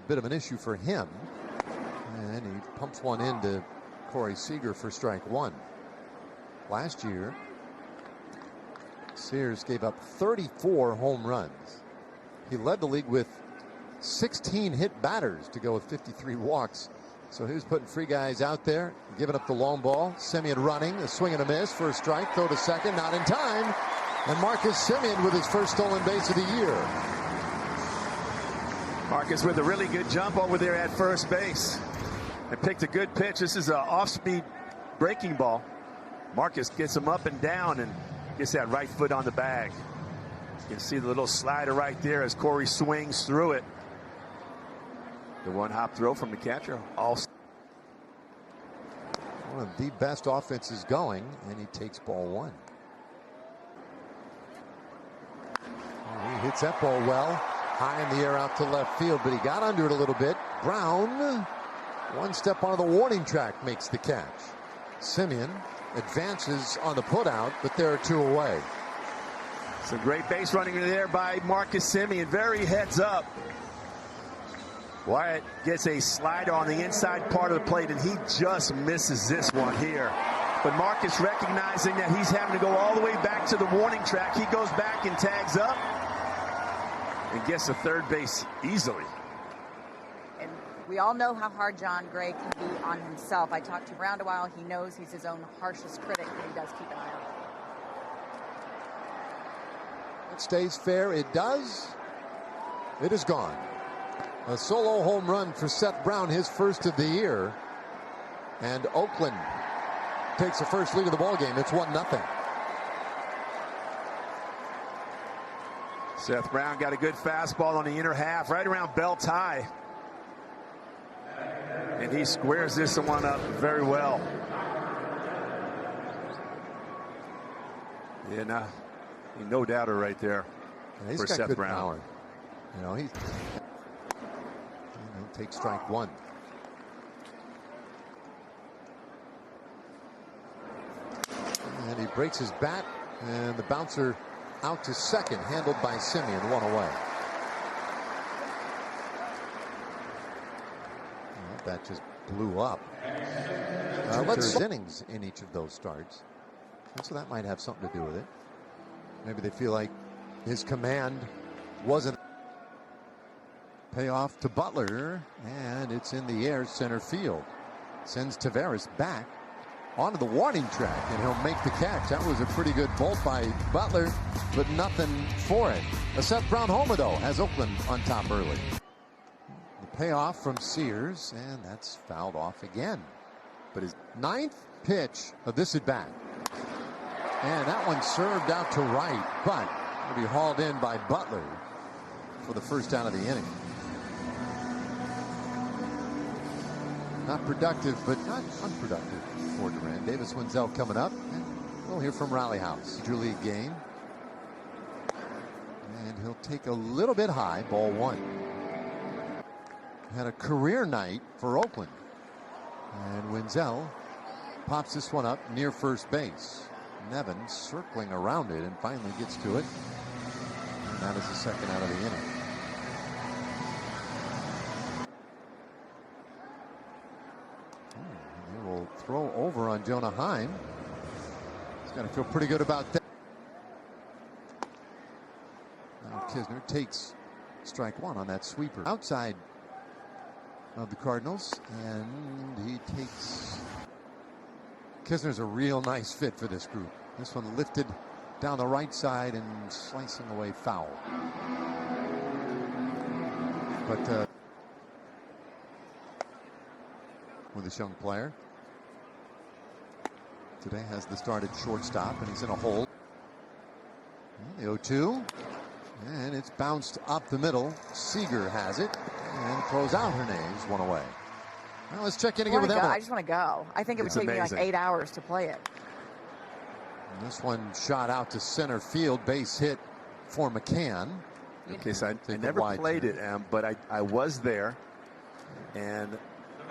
Bit of an issue for him. And he pumps one into Corey Seager for strike one. Last year, Sears gave up 34 home runs. He led the league with 16 hit batters to go with 53 walks. So he was putting free guys out there, giving up the long ball. Semien running, a swing and a miss for a strike, throw to second, not in time. And Marcus Semien with his first stolen base of the year. Marcus with a really good jump over there at first base. And picked a good pitch. This is an off-speed breaking ball. Marcus gets him up and down and gets that right foot on the bag. You can see the little slider right there as Corey swings through it. The one-hop throw from the catcher. Also one of the best offenses going, and he takes ball one. He hits that ball well, high in the air out to left field, but he got under it a little bit. Brown, one step onto the warning track, makes the catch. Semien advances on the putout, but there are two away. Some great base running there by Marcus Semien. Very heads up. Wyatt gets a slider on the inside part of the plate, and he just misses this one here. But Marcus, recognizing that he's having to go all the way back to the warning track, he goes back and tags up and gets to third base easily. And we all know how hard John Gray can be on himself. I talked to him around a while. He knows he's his own harshest critic, but he does keep an eye on it. It stays fair. It does. It is gone. A solo home run for Seth Brown, his first of the year. And Oakland takes the first lead of the ball game. It's 1-0. Seth Brown got a good fastball on the inner half, right around belt high. And he squares this one up very well. Yeah, no doubter right there he's for got Seth good Brown. Power. You know, he'll take strike one. And he breaks his bat, and the bouncer out to second, handled by Semien, one away. Well, that just blew up. Let's innings in each of those starts. And so that might have something to do with it. Maybe they feel like his command wasn't. Payoff to Butler, and it's in the air, center field. Sends Taveras back onto the warning track, and he'll make the catch. That was a pretty good bolt by Butler, but nothing for it. A Seth Brown homer, though, has Oakland on top early. The payoff from Sears, and that's fouled off again. But his ninth pitch of this at bat. And that one served out to right, but will be hauled in by Butler for the first out of the inning. Not productive, but not unproductive for Durant. Davis Wenzel coming up, and we'll hear from Raleigh House. Major League game. And he'll take a little bit high, ball one. Had a career night for Oakland. And Wenzel pops this one up near first base. Nevin circling around it and finally gets to it. And that is the second out of the inning. He will throw over on Jonah Heim. He's got to feel pretty good about that. Now Kisner takes strike one on that sweeper outside of the Cardinals, and he takes. Kisner's a real nice fit for this group. This one lifted down the right side and slicing away foul. But with this young player today has the start at shortstop, and he's in a hole. The 0-2, and it's bounced up the middle. Seager has it and throws out Hernandez, one away. Well, let's check in again with Emma. I just want to go. I think it would take me like 8 hours to play it. And this one shot out to center field, base hit for McCann. Okay, so I never played it, but I was there, and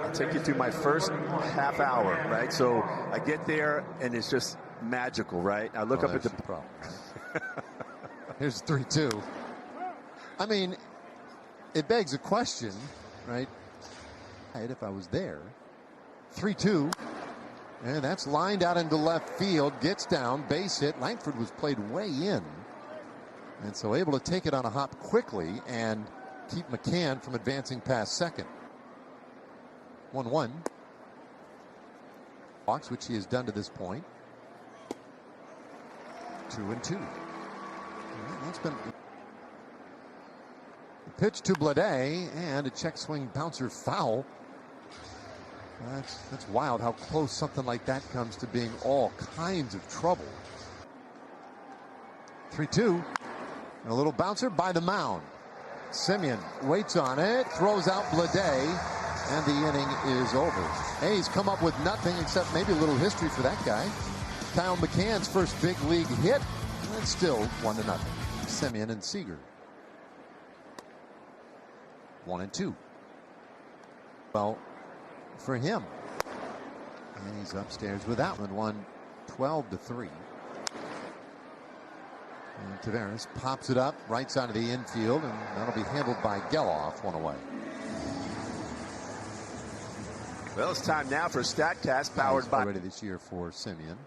I'll take you through my first half hour, right? So I get there, and it's just magical, right? I look up at the problem. Right? Here's 3-2. I mean, it begs a question, right? If I was there. 3-2. And that's lined out into left field. Gets down. Base hit. Langford was played way in. And so able to take it on a hop quickly and keep McCann from advancing past second. 1-1. Walks, which he has done to this point. 2-2. That's been the pitch to Blade and a check swing bouncer foul. That's wild how close something like that comes to being all kinds of trouble. 3-2. A little bouncer by the mound. Simeon waits on it, throws out Blade, and the inning is over. A's come up with nothing except maybe a little history for that guy. Kyle McCann's first big league hit, and it's still 1-0. Simeon and Seager. 1-2. Well, for him. And he's upstairs with that one. Won 12-3. And Taveras pops it up right side of the infield, and that'll be handled by Geloff. One away. Well, it's time now for StatCast powered by. Already this year for Simeon,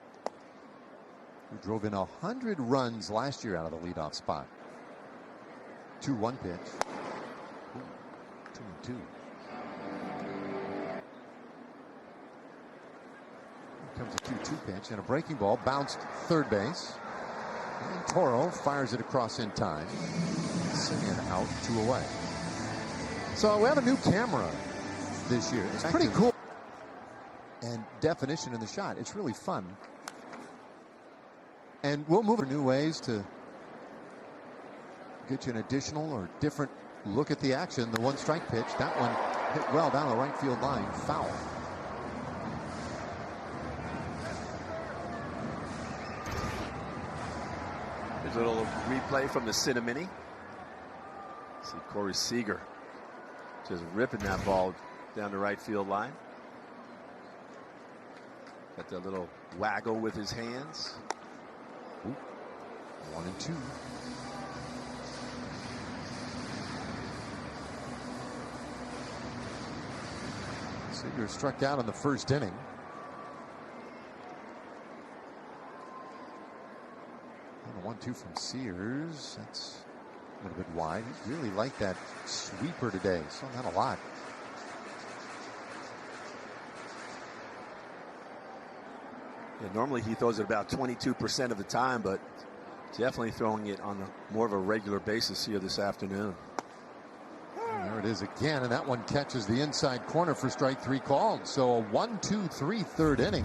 who drove in 100 runs last year out of the leadoff spot. 2-1 pitch. 2-2. Here comes a 2-2 pitch and a breaking ball bounced third base. And Toro fires it across in time. Simeon out, 2 away. So we have a new camera this year. It's pretty cool. And definition in the shot. It's really fun. And we'll move to new ways to get you an additional or different look at the action. The 1-strike pitch, that one hit well down the right field line. Foul. Here's a little replay from the Cinnamini. See Corey Seager just ripping that ball down the right field line. Got that little waggle with his hands. 1-2. Seager struck out in the first inning. And a 1-2 from Sears. That's a little bit wide. He really liked that sweeper today. Saw that a lot. Yeah, normally he throws it about 22% of the time, but definitely throwing it on more of a regular basis here this afternoon. And there it is again, and that one catches the inside corner for strike 3 called. So a 1-2-3 third inning.